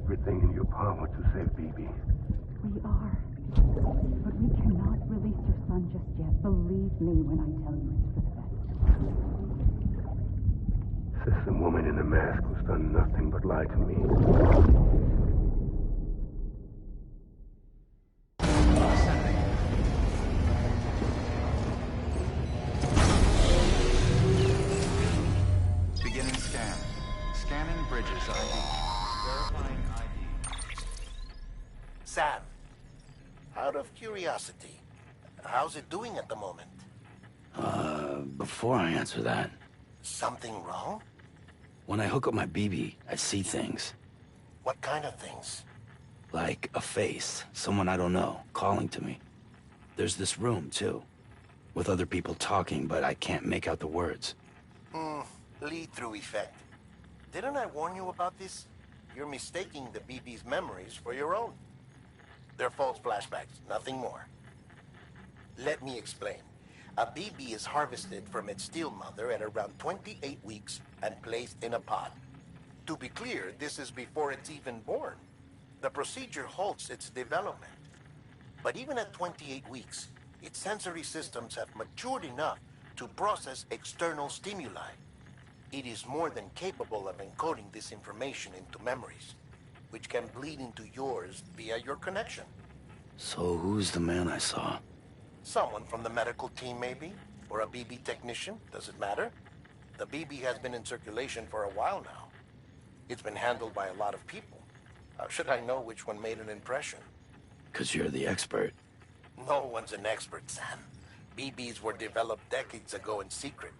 everything in your power to save Bibi. We are. But we cannot release your son just yet. Believe me when I tell you it's for the best. This woman in the mask who's done nothing but lie to me. Beginning scan. Scanning bridges ID. Verifying ID. Sam, out of curiosity, how's it doing at the moment? Before I answer that, Something wrong? when I hook up my BB, I see things. What kind of things? Like a face, someone I don't know, calling to me. There's this room, too, with other people talking, but I can't make out the words. Lead-through effect. Didn't I warn you about this? You're mistaking the BB's memories for your own. They're false flashbacks, nothing more. Let me explain. A BB is harvested from its steel mother at around 28 weeks and placed in a pod. To be clear, this is before it's even born. The procedure halts its development. But even at 28 weeks, its sensory systems have matured enough to process external stimuli. It is more than capable of encoding this information into memories, which can bleed into yours via your connection. So who's the man I saw? Someone from the medical team, maybe? Or a BB technician? Does it matter? The BB has been in circulation for a while now. It's been handled by a lot of people. How should I know which one made an impression? 'Cause you're the expert. No one's an expert, Sam. BBs were developed decades ago in secret.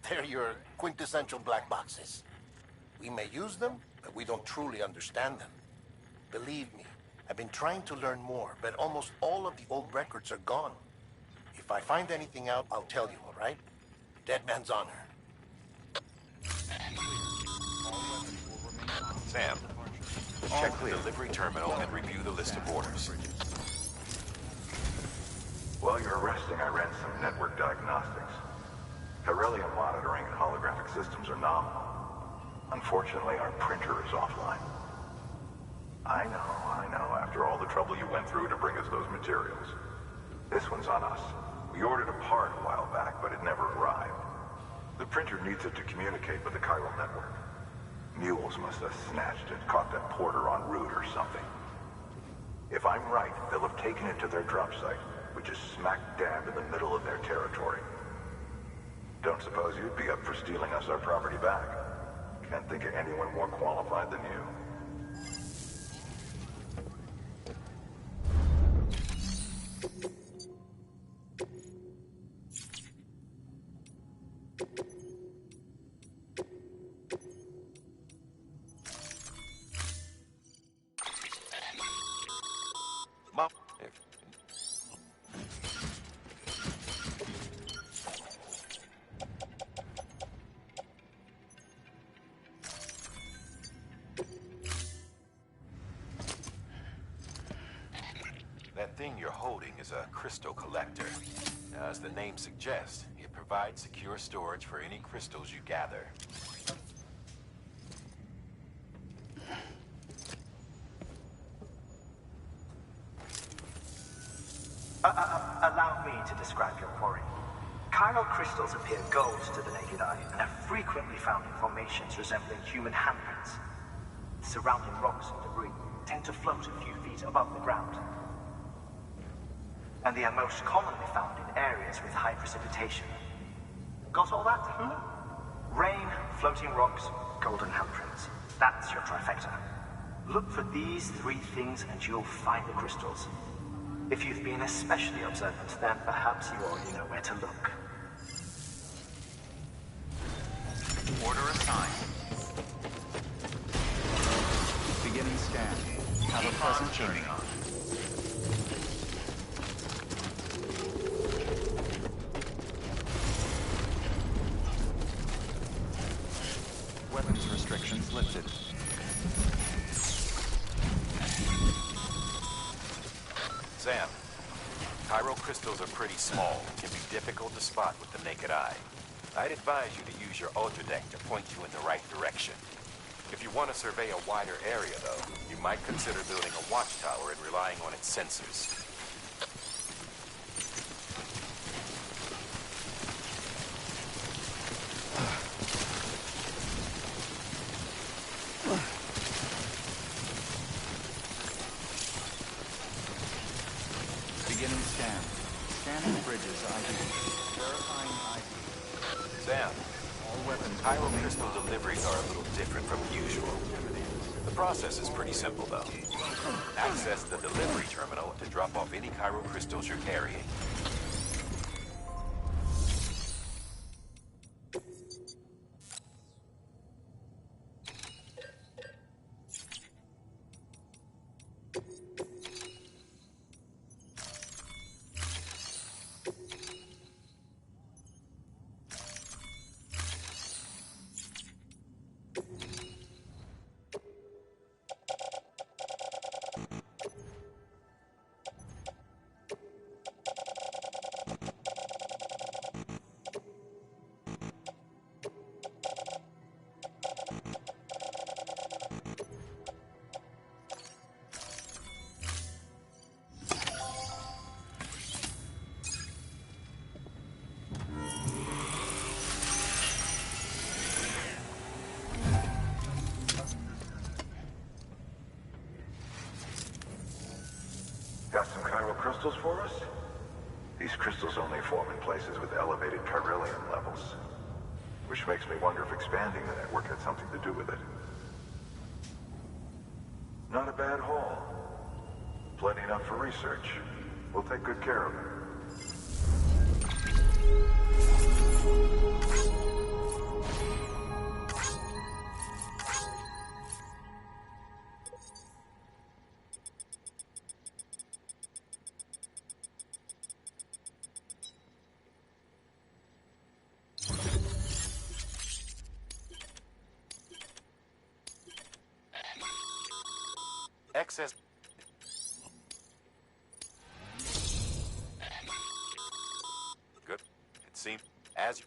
They're your quintessential black boxes. We may use them, but we don't truly understand them. Believe me, I've been trying to learn more, but almost all of the old records are gone. If I find anything out, I'll tell you, all right? Dead man's honor. Sam, check the delivery terminal and review the list of orders. While you're resting, I ran some network diagnostics. Beryllium monitoring and holographic systems are nominal. Unfortunately, our printer is offline. I know. After all the trouble you went through to bring us those materials. This one's on us. We ordered a part a while back, but it never arrived. The printer needs it to communicate with the chiral network. Mules must have snatched it, caught that porter en route or something. If I'm right, they'll have taken it to their drop site, which is smack dab in the middle of their territory. Don't suppose you'd be up for stealing us our property back? Can't think of anyone more qualified than you. That thing you're holding is a crystal collector. Now, as the name suggests, it provides secure storage for any crystals you gather. Allow me to describe your quarry. Chiral crystals appear gold to the naked eye and are frequently found in formations resembling human handprints. Surrounding rocks and debris tend to float a few feet above the ground. And they are most commonly found in areas with high precipitation. Got all that? Rain, floating rocks, golden handprints. That's your trifecta. Look for these three things and you'll find the crystals. If you've been especially observant, then perhaps you already know where to look. Order assigned. Beginning scan. Have a pleasant journey. Weapons restrictions lifted. Sam, chiral crystals are pretty small and can be difficult to spot with the naked eye. I'd advise you to use your ultra deck to point you in the right direction. If you want to survey a wider area, though, you might consider building a watchtower and relying on its sensors. Beginning scan. Scanning bridges ID. Verifying ID. Sam, All weapons. Cairo crystal deliveries are a little different from usual. The process is pretty simple, though. Access the delivery terminal to drop off any Cairo crystals you're carrying. Got some chiral crystals for us? These crystals only form in places with elevated chiralium levels. Which makes me wonder if expanding the network had something to do with it. Not a bad haul. Plenty enough for research. We'll take good care of it. Excess. Good. It seems as you.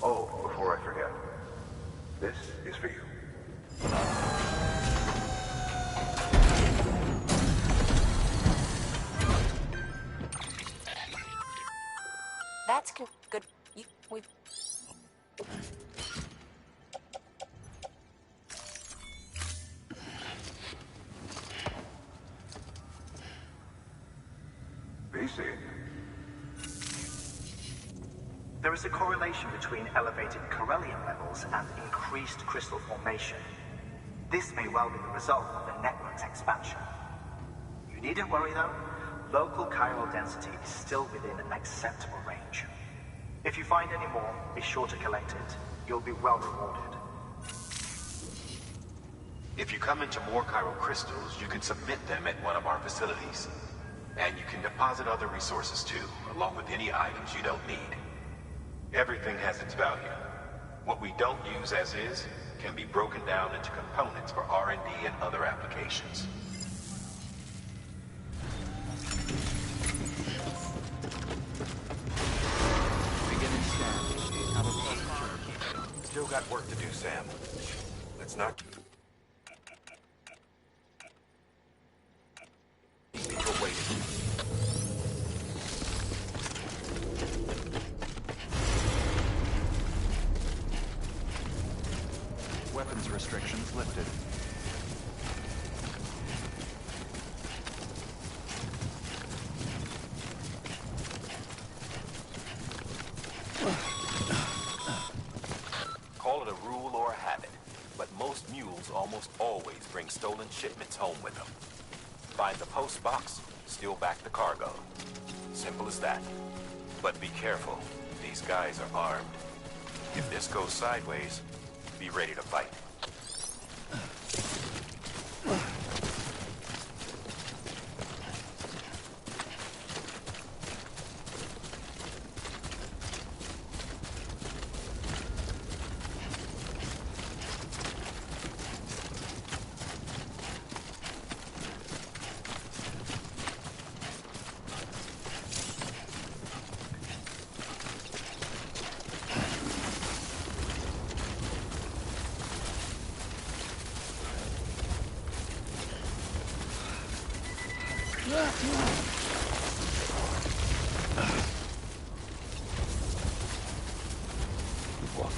Oh, before I forget. This is for you. That's good. We. BC. There is a correlation between elevated chiralium levels and increased crystal formation. This may well be the result of the network's expansion. You needn't worry though. Local chiral density is still within an acceptable range. If you find any more, be sure to collect it. You'll be well rewarded. If you come into more chiral crystals, you can submit them at one of our facilities. And you can deposit other resources too, along with any items you don't need. Everything has its value. What we don't use as is can be broken down into components for R&D and other applications. Beginning scan. Have a pleasant journey. Still got work to do, Sam. Let's not... You're waiting. Weapons restrictions lifted. Call it a rule or a habit, but most mules almost always bring stolen shipments home with them. Find the post box, steal back the cargo. Simple as that. But be careful. These guys are armed. If this goes sideways, be ready to fight.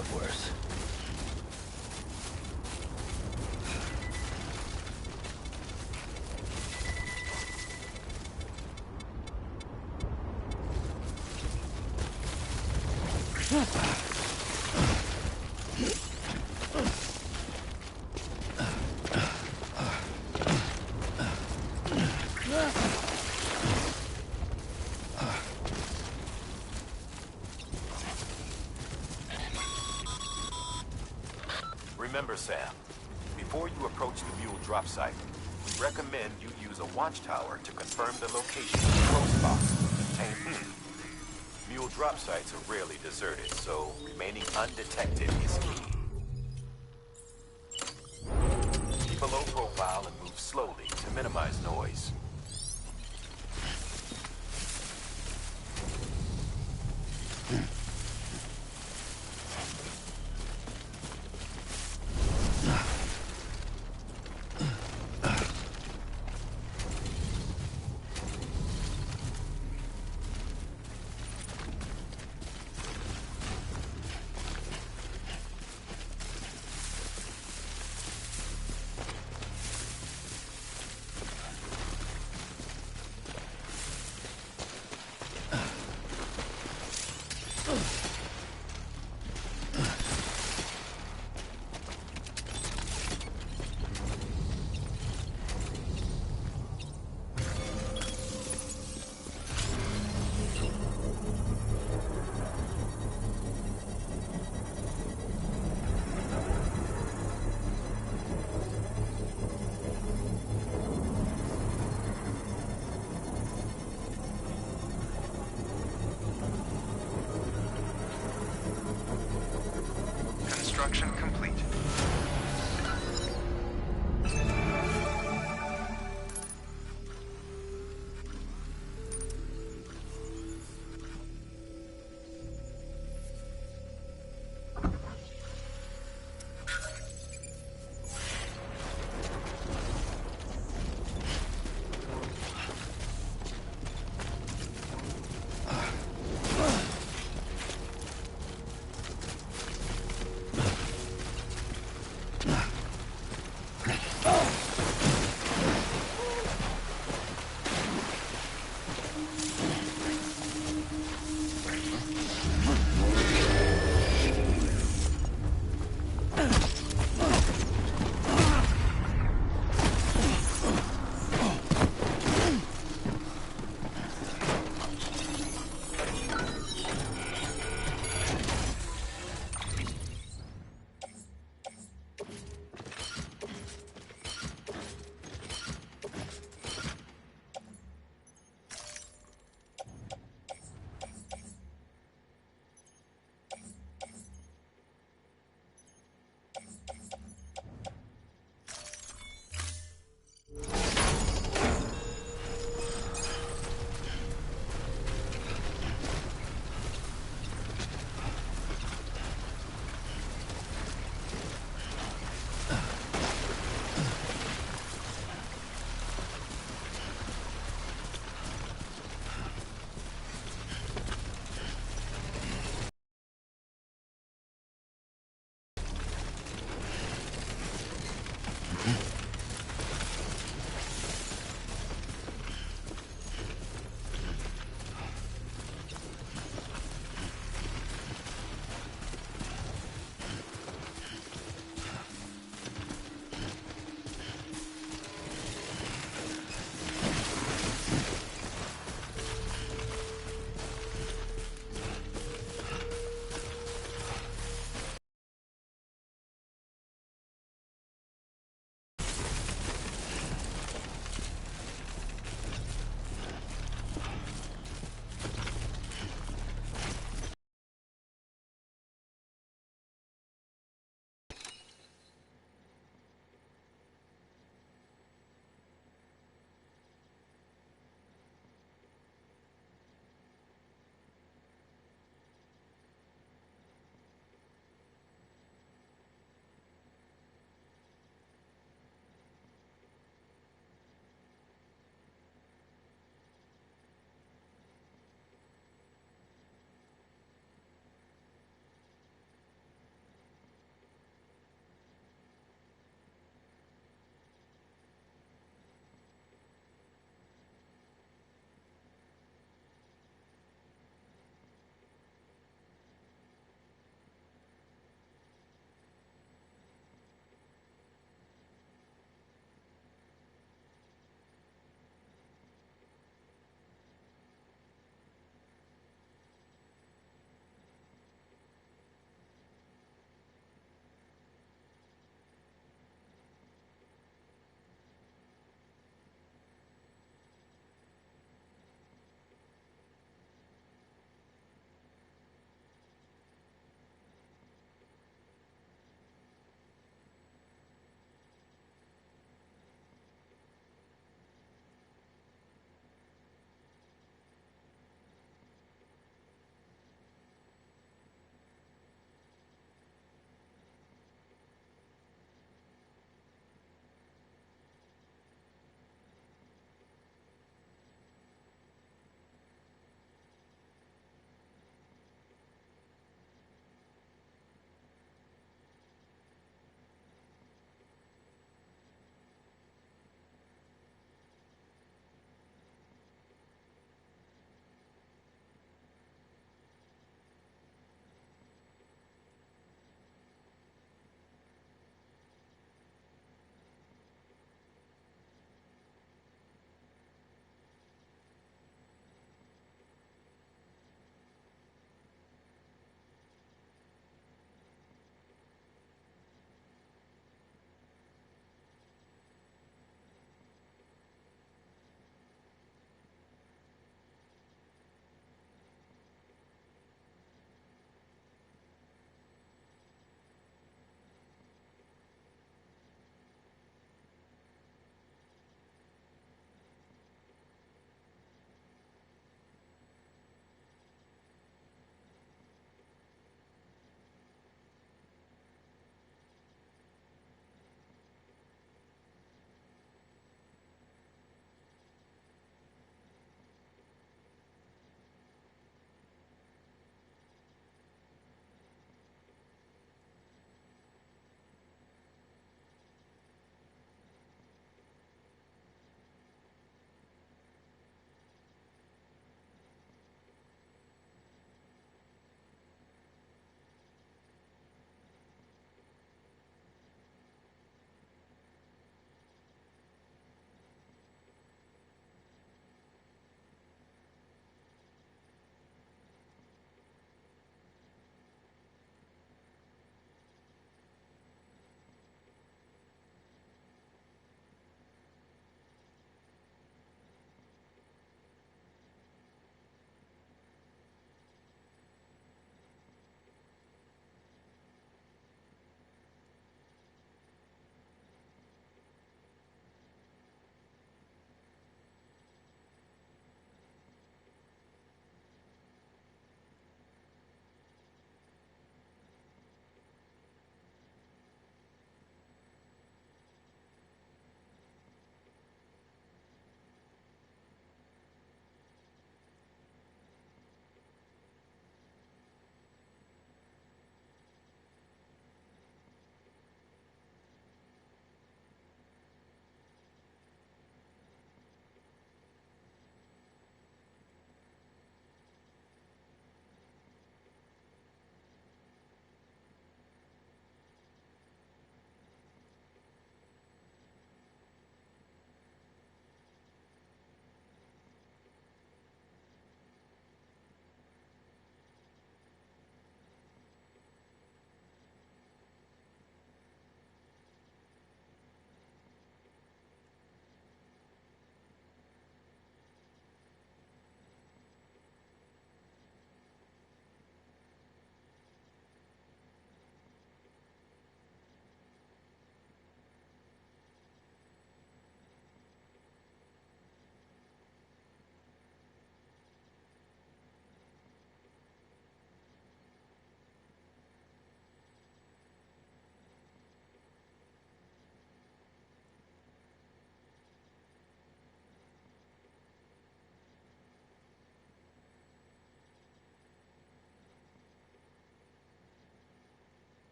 of worse. Remember, Sam, before you approach the mule drop site, we recommend you use a watchtower to confirm the location of the close box contained. Mule drop sites are rarely deserted, so remaining undetected is key. Keep a low profile and move slowly to minimize noise. Construction complete.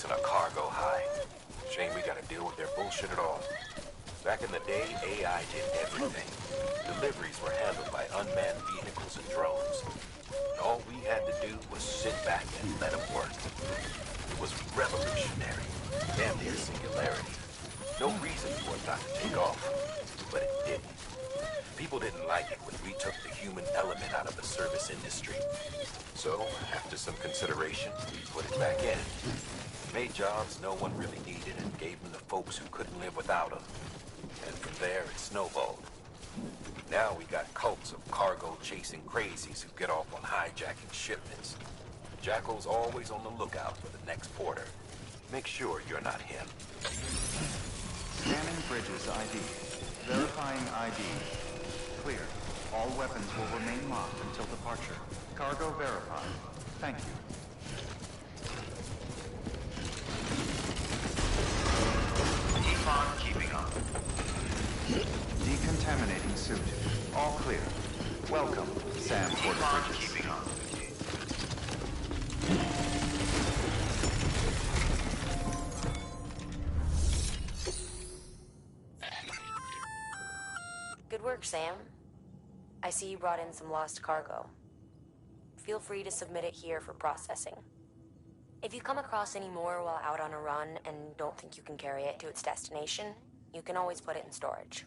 chasing a cargo high. Shame we gotta deal with their bullshit at all. Back in the day, AI did everything. Deliveries were handled by unmanned vehicles and drones. And all we had to do was sit back and let them work. It was revolutionary. Damn near singularity. No reason for it not to take off. But it didn't. People didn't like it when we took the human element out of the service industry. So, after some consideration, we put it back in. Made jobs no one really needed and gave them to folks who couldn't live without them. And from there, it snowballed. Now we got cults of cargo-chasing crazies who get off on hijacking shipments. Jackal's always on the lookout for the next porter. Make sure you're not him. Scanning bridges ID. Verifying ID. Clear. All weapons will remain locked until departure. Cargo verified. Thank you. Econ keeping up. Decontaminating suit. All clear. Welcome, Sam Porter Econ Bridges. keeping up. Good work, Sam. I see you brought in some lost cargo. Feel free to submit it here for processing. If you come across any more while out on a run and don't think you can carry it to its destination, you can always put it in storage.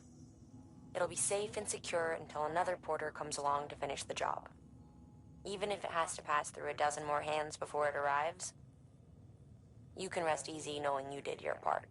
It'll be safe and secure until another porter comes along to finish the job. Even if it has to pass through a dozen more hands before it arrives, you can rest easy knowing you did your part.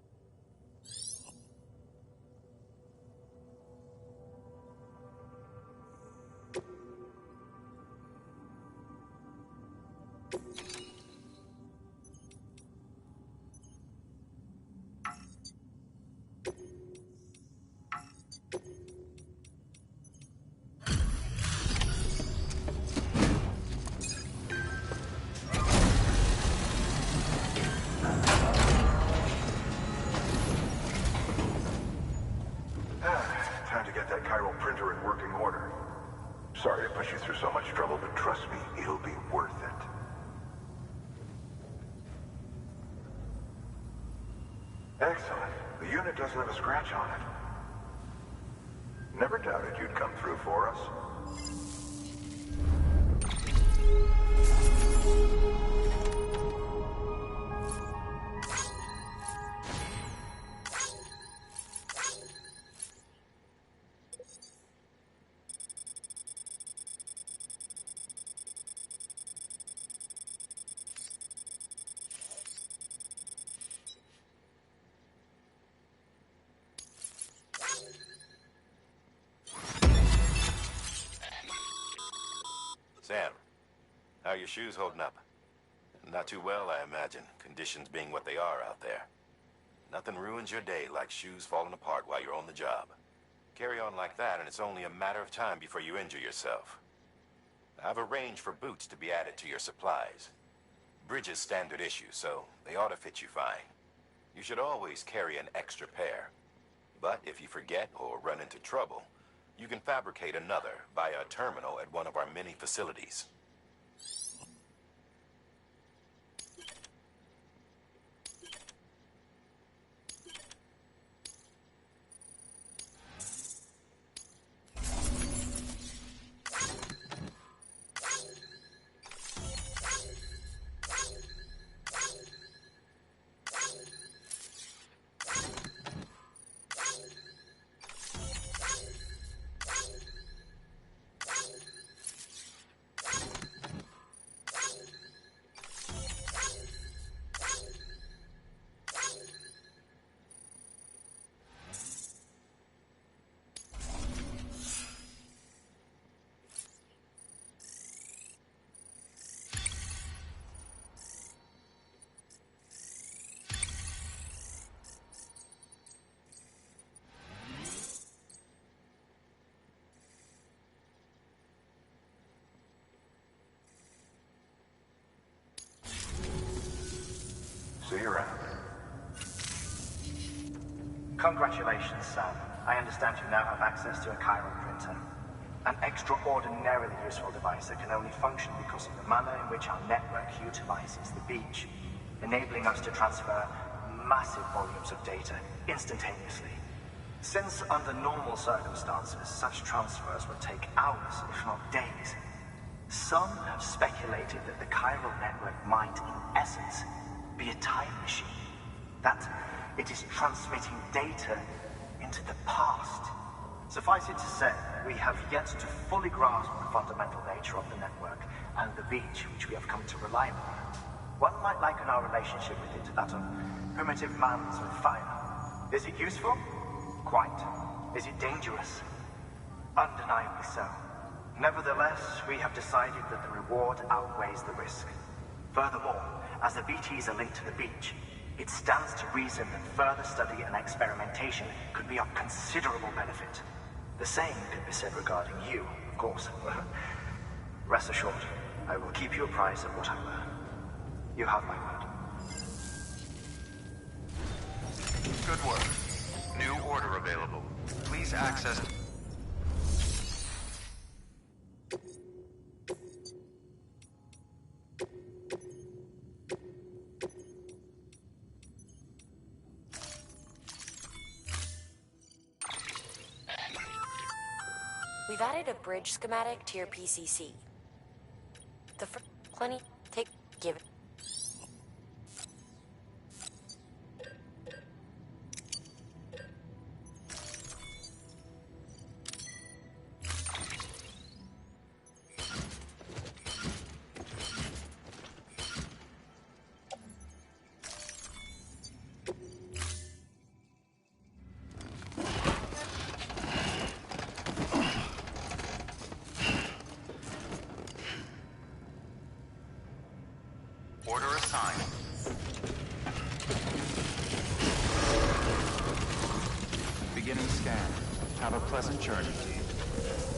Time to get that chiral printer in working order. Sorry to push you through so much trouble, but trust me, it'll be worth it. Excellent. The unit doesn't have a scratch on it. Never doubted you'd come through for us. Sam, how are your shoes holding up? Not too well, I imagine, conditions being what they are out there. Nothing ruins your day like shoes falling apart while you're on the job. Carry on like that, and it's only a matter of time before you injure yourself. I've arranged for boots to be added to your supplies. Bridges standard issue, so they ought to fit you fine. You should always carry an extra pair. But if you forget or run into trouble, you can fabricate another via a terminal at one of our many facilities. See you around. Congratulations, Sam. I understand you now have access to a chiral printer. An extraordinarily useful device that can only function because of the manner in which our network utilizes the beach. enabling us to transfer massive volumes of data instantaneously. Since under normal circumstances, such transfers would take hours, if not days, some have speculated that the chiral network might, in essence, be a time machine. That it is transmitting data into the past. Suffice it to say, we have yet to fully grasp the fundamental nature of the network and the beach which we have come to rely upon. One might liken our relationship with it to that of primitive mans with fire. Is it useful? Quite. Is it dangerous? Undeniably so. Nevertheless, we have decided that the reward outweighs the risk. Furthermore, as the BTs are linked to the beach, it stands to reason that further study and experimentation could be of considerable benefit. The same could be said regarding you, of course. Rest assured, I will keep you apprised of what I learn. You have my word. Good work. New order available. Please access... We've added a bridge schematic to your PCC. The first plenty, give it. Order assigned. Beginning scan. Have a pleasant journey.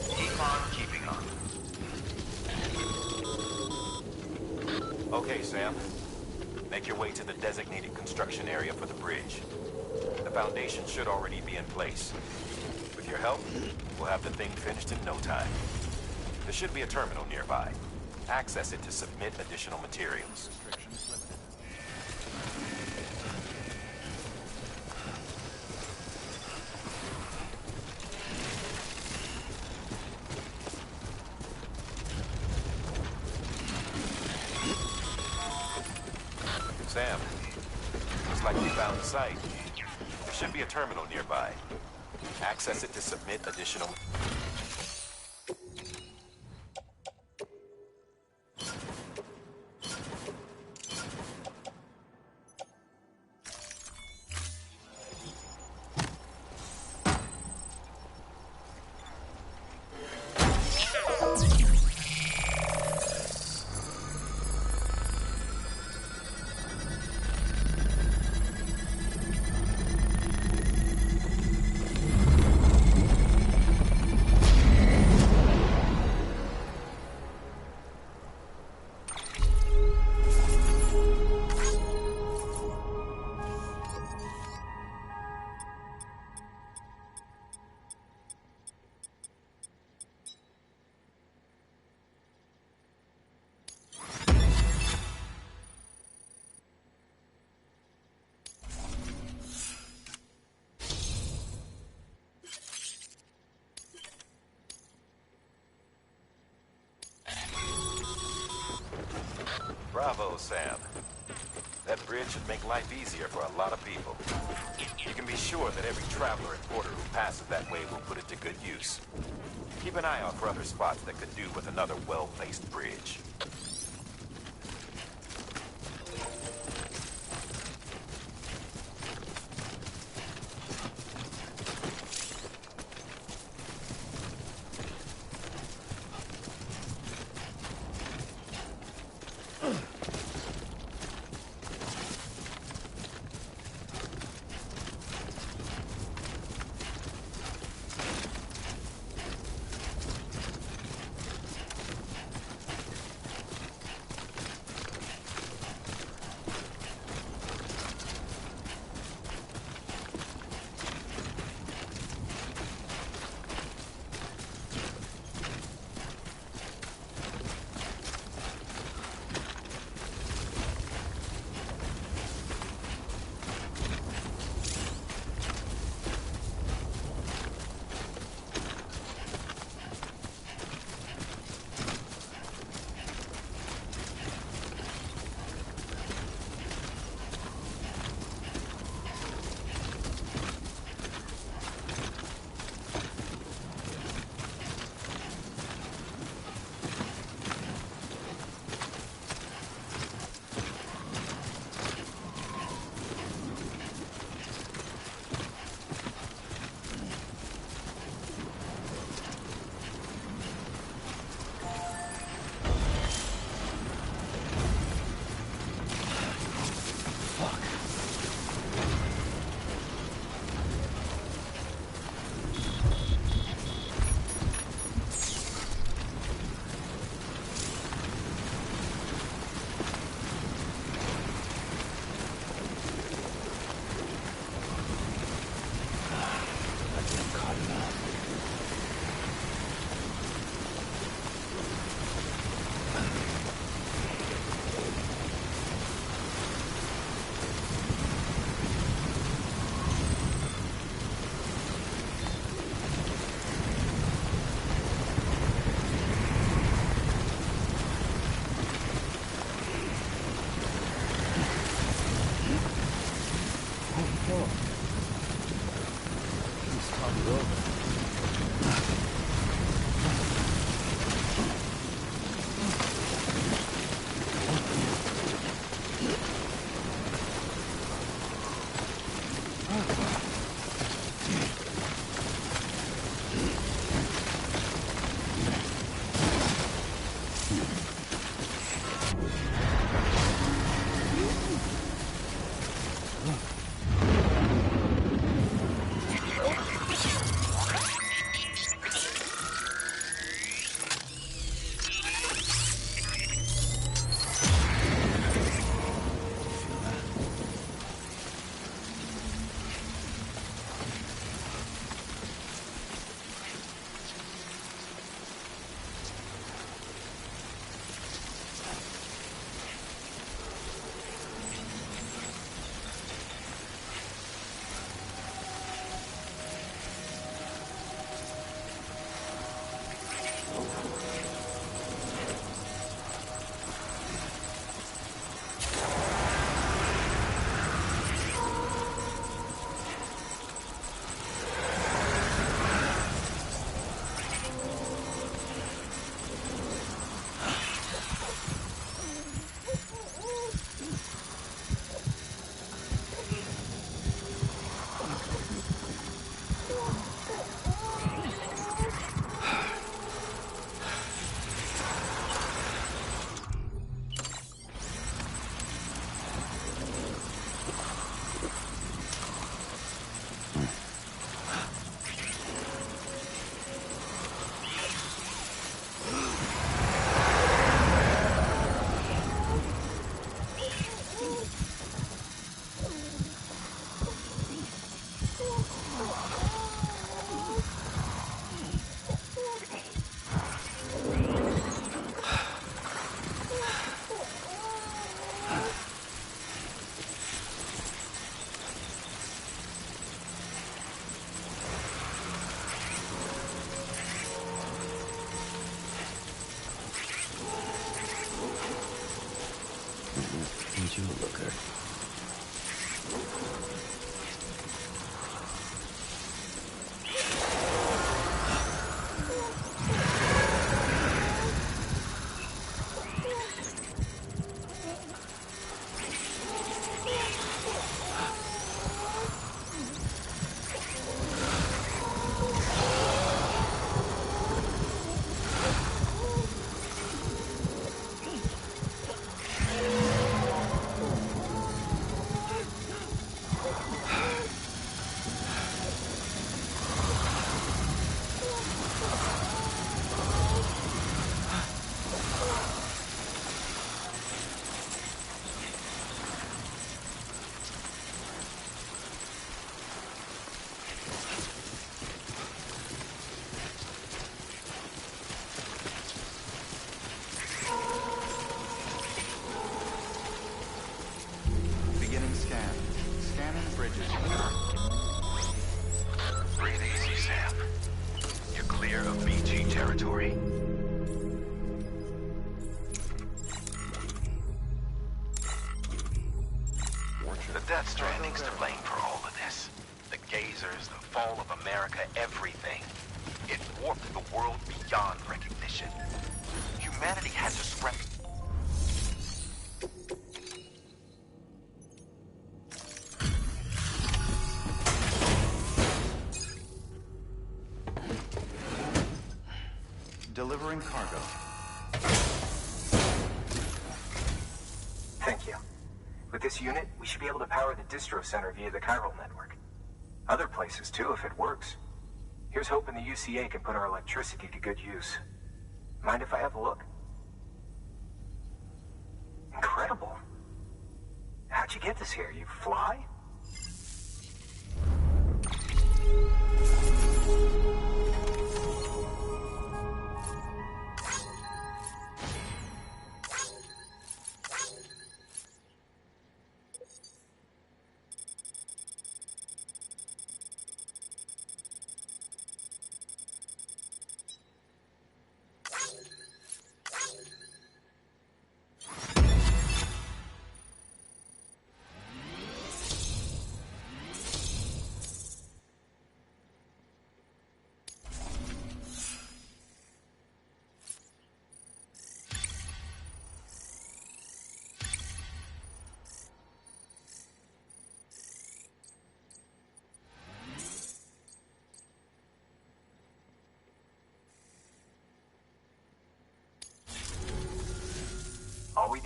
Keep on keeping on. Okay, Sam. Make your way to the designated construction area for the bridge. The foundation should already be in place. With your help, we'll have the thing finished in no time. There should be a terminal nearby. Access it to submit additional materials. Sam, looks like we found the site. There should be a terminal nearby. Access it to submit additional... Bravo, Sam. That bridge should make life easier for a lot of people. You can be sure that every traveler and porter who passes that way will put it to good use. Keep an eye out for other spots that could do with another well-placed bridge. Ain't you a looker? Beginning scan. Scanning bridges. Breathe easy, Sam. You're clear of BG territory. The Death Stranding's to blame for all of this. The gazers, the fall of America, everything. It warped the world beyond recognition. Humanity had to scrap... Delivering cargo. Thank you. With this unit, we should be able to power the distro center via the chiral network. Other places too, if it works. Here's hoping the UCA can put our electricity to good use. Mind if I have a look? Incredible. How'd you get this here? You fly?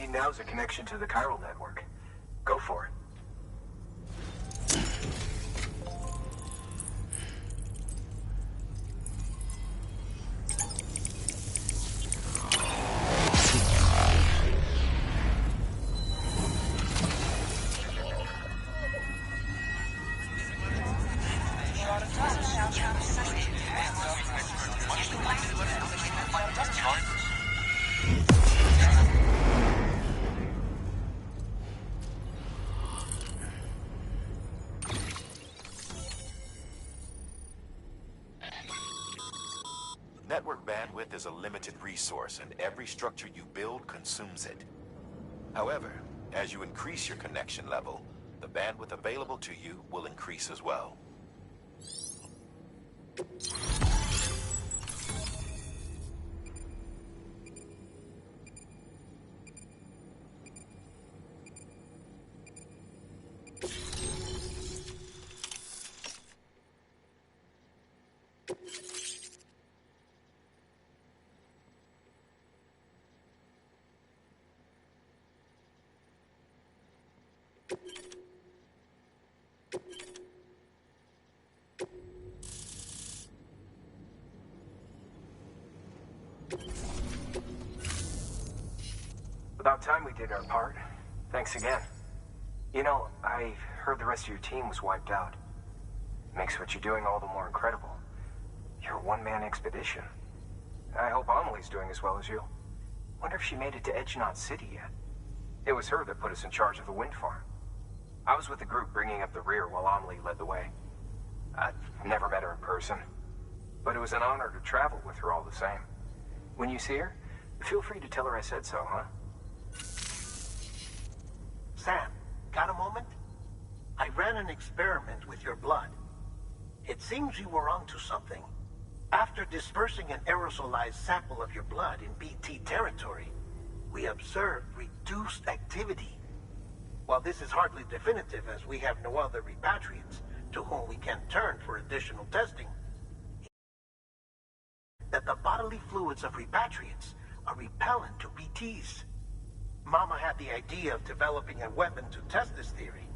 need now is a connection to the chiral network. Go for it. Network bandwidth is a limited resource, and every structure you build consumes it. However, as you increase your connection level, the bandwidth available to you will increase as well. About time we did our part. Thanks again. You know, I heard the rest of your team was wiped out. Makes what you're doing all the more incredible. You're a one-man expedition. I hope Amelie's doing as well as you. Wonder if she made it to Edgenot City yet. It was her that put us in charge of the wind farm. I was with the group bringing up the rear while Amelie led the way. I've never met her in person, but it was an honor to travel with her all the same. When you see her, feel free to tell her I said so, huh? Sam, got a moment? I ran an experiment with your blood. It seems you were onto something. After dispersing an aerosolized sample of your blood in BT territory, we observed reduced activity. While this is hardly definitive, as we have no other repatriants to whom we can turn for additional testing, that the bodily fluids of repatriants are repellent to BTs. Mama had the idea of developing a weapon to test this theory.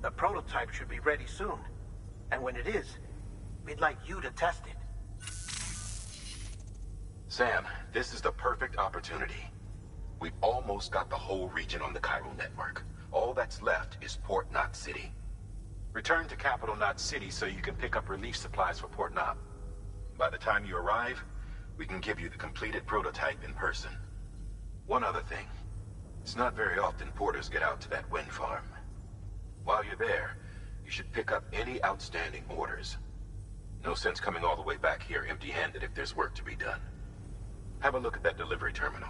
The prototype should be ready soon. And when it is, we'd like you to test it. Sam, this is the perfect opportunity. We've almost got the whole region on the chiral network. All that's left is Port Knot City. Return to Capital Knot City so you can pick up relief supplies for Port Knot. By the time you arrive, we can give you the completed prototype in person. One other thing. It's not very often porters get out to that wind farm. While you're there, you should pick up any outstanding orders. No sense coming all the way back here empty-handed if there's work to be done. Have a look at that delivery terminal.